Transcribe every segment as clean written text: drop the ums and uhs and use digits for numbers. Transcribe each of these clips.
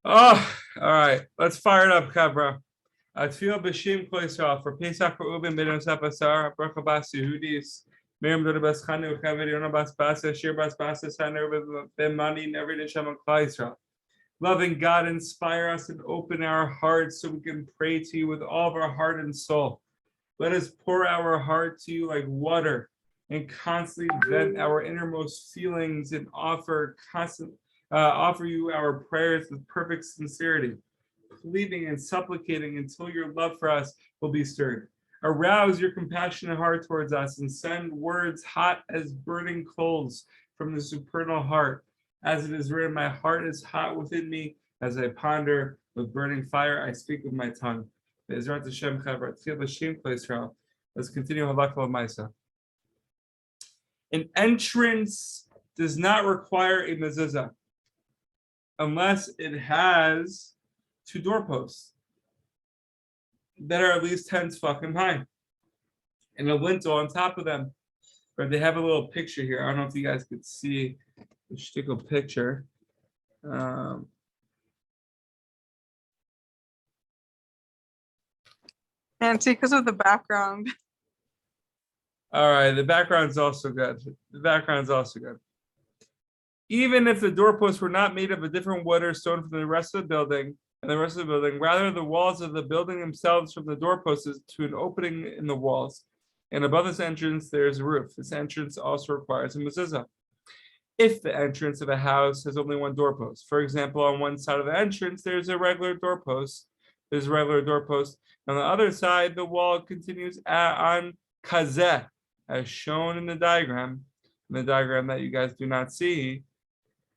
Oh, all right. Let's fire it up, Kabra. Atfil b'shim koisra for Pesach for Uben ben Yosef Asar Bracha Bas Yehudis Miriam Doda Bas Chanu Chaver Yona Bas Basa Shir Bas Basa Saner Ben Mani Never Nishem Klal Yisrael. Loving God, inspire us and open our hearts so we can pray to you with all of our heart and soul. Let us pour our heart to you like water and constantly vent our innermost feelings and offer you our prayers with perfect sincerity, pleading and supplicating until your love for us will be stirred. Arouse your compassionate heart towards us and send words hot as burning coals from the supernal heart. As it is written, my heart is hot within me as I ponder with burning fire. I speak with my tongue. Let's continue Halakha Maisa. An entrance does not require a mezuzah unless it has two doorposts that are at least 10 tefachim high and a lintel on top of them. But they have a little picture here. I don't know if you guys could see the shtickle picture. And see, because of the background. All right, the background's also good. Even if the doorposts were not made of a different wood or stone from the rest of the building, rather the walls of the building themselves from the doorposts to an opening in the walls. And above this entrance, there is a roof. This entrance also requires a mezuzah. If the entrance of a house has only one doorpost, for example, on one side of the entrance, there's a regular doorpost. On the other side, the wall continues on kazeh, as shown in the diagram that you guys do not see.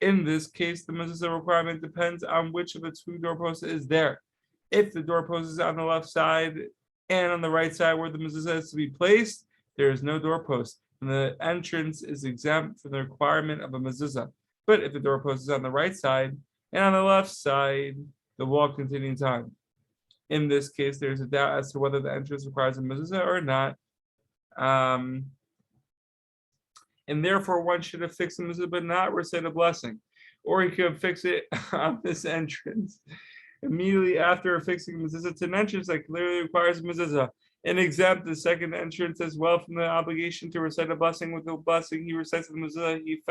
In this case, the mezuzah requirement depends on which of the two doorposts is there. If the doorpost is on the left side and on the right side where the mezuzah is to be placed, there is no doorpost, and the entrance is exempt from the requirement of a mezuzah. But if the doorpost is on the right side and on the left side, the wall continues on. In this case, there's a doubt as to whether the entrance requires a mezuzah or not. And therefore, one should have fixed the mezuzah but not recite a blessing. Or he could fix it on this entrance. Immediately after fixing mezuzah to an entrance that clearly requires mezuzah, and exempt the second entrance as well from the obligation to recite a blessing. With the blessing he recites the mezuzah, he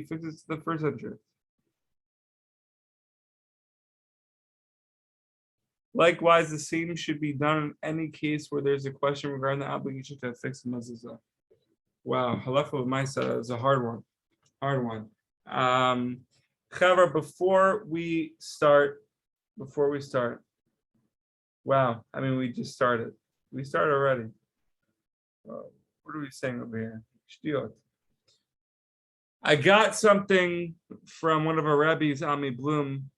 fixes the first entrance. Likewise, the same should be done in any case where there's a question regarding the obligation to fix the mezuzah. Wow, Halakha Maisa is a hard one. However, before we start, wow, I mean, we just started. We started already. What are we saying over here? Shtiot. I got something from one of our rabbis, Ami Bloom,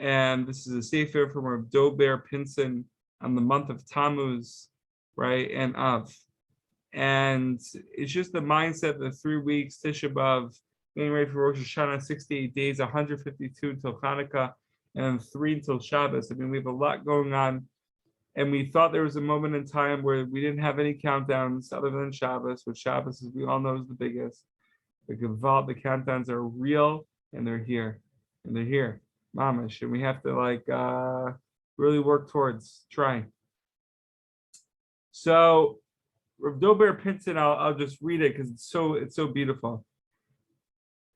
and this is a sefer from Rav Dober Pinson on the month of Tammuz, right, and Av. And it's just the mindset that 3 weeks, Tisha B'Av, getting ready for Rosh Hashanah, 68 days, 152 until Hanukkah, and 3 until Shabbos. I mean, we have a lot going on. And we thought there was a moment in time where we didn't have any countdowns other than Shabbos, which Shabbos, as we all know, is the biggest. The countdowns are real, and they're here. Mamish. And we have to really work towards trying. So Rav Dober Pinson, I'll just read it because it's so beautiful.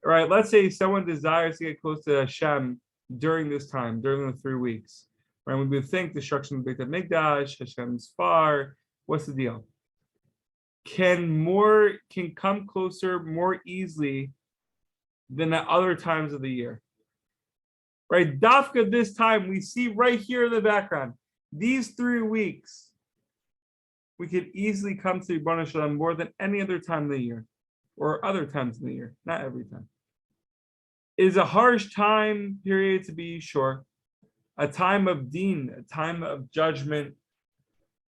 All right, let's say someone desires to get close to Hashem during this time, during the 3 weeks. Right, we would think destruction of the Beit HaMikdash, Hashem's far. What's the deal? Can come closer more easily than at other times of the year. Right, Dafka this time we see right here in the background. These 3 weeks, we could easily come to Ribono Shel Olam more than any other time of the year, or other times of the year, not every time. It is a harsh time period to be sure, a time of deen, a time of judgment.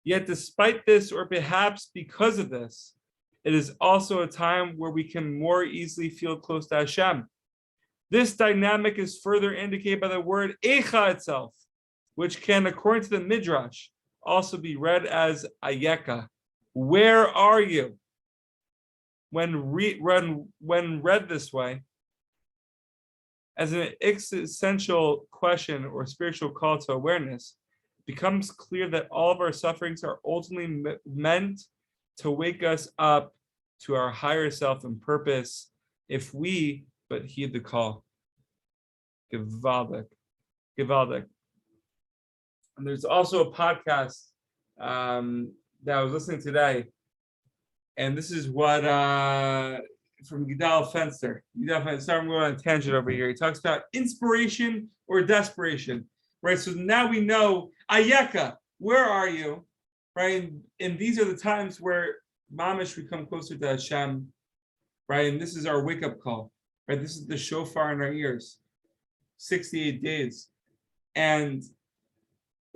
Yet despite this, or perhaps because of this, it is also a time where we can more easily feel close to Hashem. This dynamic is further indicated by the word Eicha itself, which can, according to the Midrash, also be read as Ayeka. Where are you? When read this way, as an existential question or spiritual call to awareness, it becomes clear that all of our sufferings are ultimately meant to wake us up to our higher self and purpose if we but heed the call. Gewaldig. Gewaldig. And there's also a podcast that I was listening today, and this is what from Gidal Fenster. Sorry, I'm going on a tangent over here. He talks about inspiration or desperation, right? So now we know, Ayeka, where are you, right? And these are the times where Mamish we come closer to Hashem, right? And this is our wake up call, right? This is the shofar in our ears, 68 days, and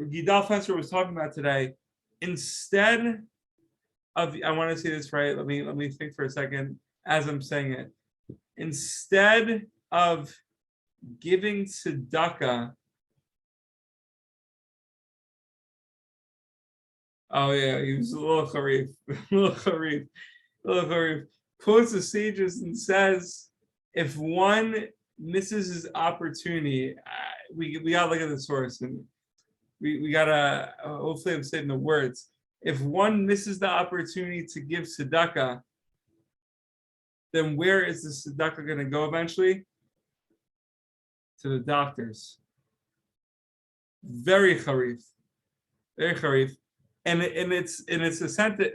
Gidal Fenster was talking about today. Instead of, I want to say this right. Let me think for a second as I'm saying it. Instead of giving tzedakah, oh yeah, he was a little harif, quotes the sages and says, if one misses his opportunity, we gotta look at the source and we gotta hopefully I'm saying the words. If one misses the opportunity to give tzedakah, then where is the tzedakah going to go eventually? To the doctors. Very charif, very charif, and it's a sentence.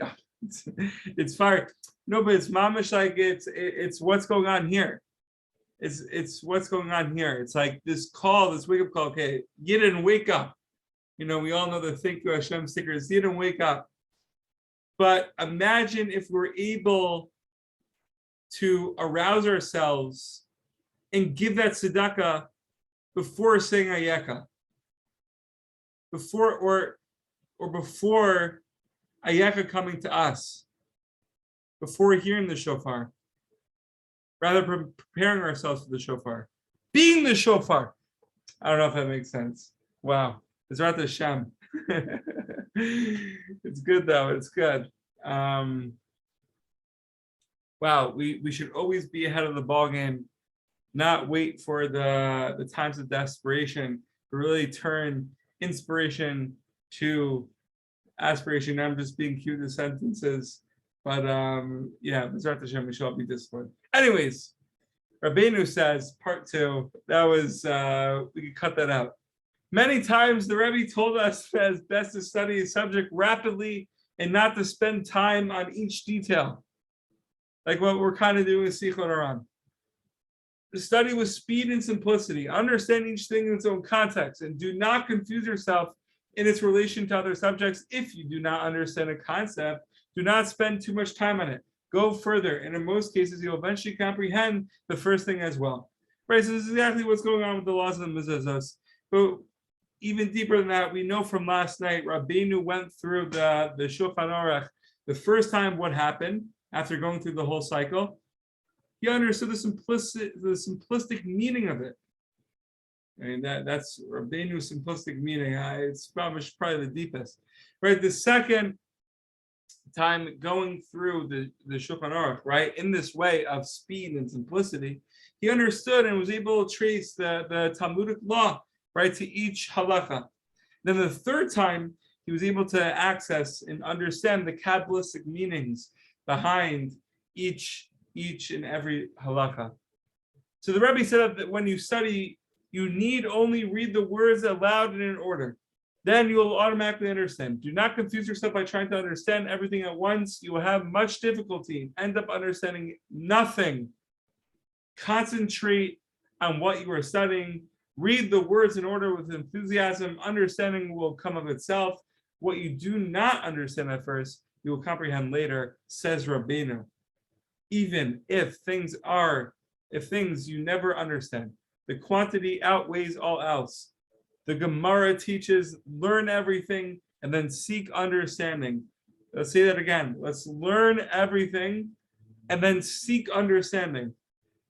It's fire. No, but it's mamash like it's what's going on here. It's what's going on here. It's like this call, this wake up call. Okay, get in, wake up. You know, we all know the Thank You Hashem stickers. Get in, wake up. But imagine if we're able to arouse ourselves and give that tzedakah before saying ayeka, before or before ayeka coming to us, before hearing the shofar, rather preparing ourselves for the shofar, being the shofar. I don't know if that makes sense. Wow, it's Rat Hashem. It's good though. It's good. Wow, we should always be ahead of the ball game, not wait for the times of desperation, but really turn inspiration to aspiration. I'm just being cute in sentences, but yeah, B'ezrat Hashem, we shall be disciplined. Anyways, Rabbeinu says, part 2. That was we could cut that out. Many times the Rebbe told us that it's best to study a subject rapidly and not to spend time on each detail, like what we're kind of doing with Sichot Haran. The study with speed and simplicity, understand each thing in its own context, and do not confuse yourself in its relation to other subjects. If you do not understand a concept, do not spend too much time on it. Go further, and in most cases, you'll eventually comprehend the first thing as well. Right, so this is exactly what's going on with the laws of the mezuzos. But even deeper than that, we know from last night, Rabbeinu went through the Shulchan Aruch the first time what happened after going through the whole cycle. He understood the simplistic meaning of it. I mean, that's Rabbeinu's simplistic meaning. It's probably the deepest. Right, the second time going through the Shulchan Aruch, right, in this way of speed and simplicity, he understood and was able to trace the Talmudic law, right, to each halacha. Then the third time, he was able to access and understand the Kabbalistic meanings behind each and every halacha. So the Rebbe said that when you study, you need only read the words aloud and in order. Then you will automatically understand. Do not confuse yourself by trying to understand everything at once. You will have much difficulty, end up understanding nothing. Concentrate on what you are studying. Read the words in order with enthusiasm. Understanding will come of itself. What you do not understand at first, you will comprehend later, says Rabbeinu. Even if things you never understand, the quantity outweighs all else. The Gemara teaches, learn everything and then seek understanding. Let's say that again. Let's learn everything and then seek understanding.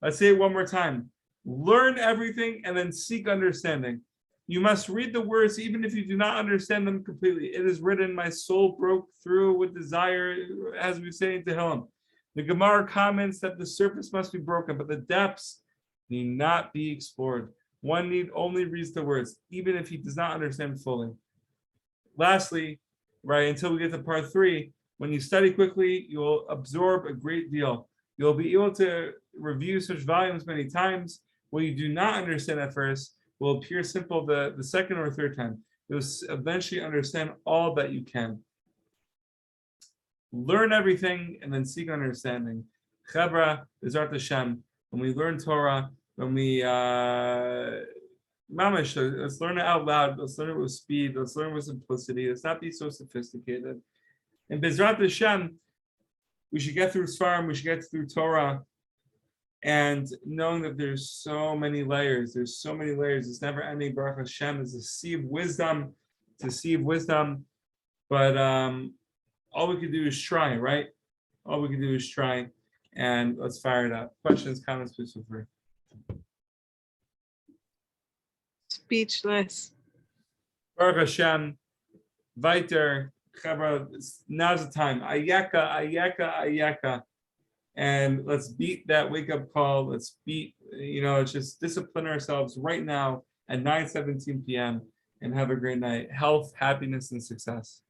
Let's say it one more time. Learn everything and then seek understanding. You must read the words even if you do not understand them completely. It is written, my soul broke through with desire, as we say in Tehillim. The Gemara comments that the surface must be broken, but the depths need not be explored. One need only read the words, even if he does not understand fully. Lastly, right, until we get to part 3, when you study quickly, you'll absorb a great deal. You'll be able to review such volumes many times. What you do not understand at first will appear simple the second or third time. You'll eventually understand all that you can. Learn everything and then seek understanding. Chevra, Bezrat Hashem, when we learn Torah, when we Mamash, let's learn it out loud. Let's learn it with speed. Let's learn it with simplicity. Let's not be so sophisticated. And Bezrat Hashem, we should get through Sfarim. We should get through Torah, and knowing that there's so many layers. There's so many layers. It's never ending. Baruch Hashem is a sea of wisdom. It's a sea of wisdom. But all we can do is try, right? All we can do is try, and let's fire it up. Questions, comments, please feel free. Speechless. Baruch Hashem, weiter, Chevra, now's the time. Ayeka, ayeka, ayeka. And let's beat that wake-up call. Let's beat, it's just discipline ourselves right now at 9:17 p.m. and have a great night. Health, happiness, and success.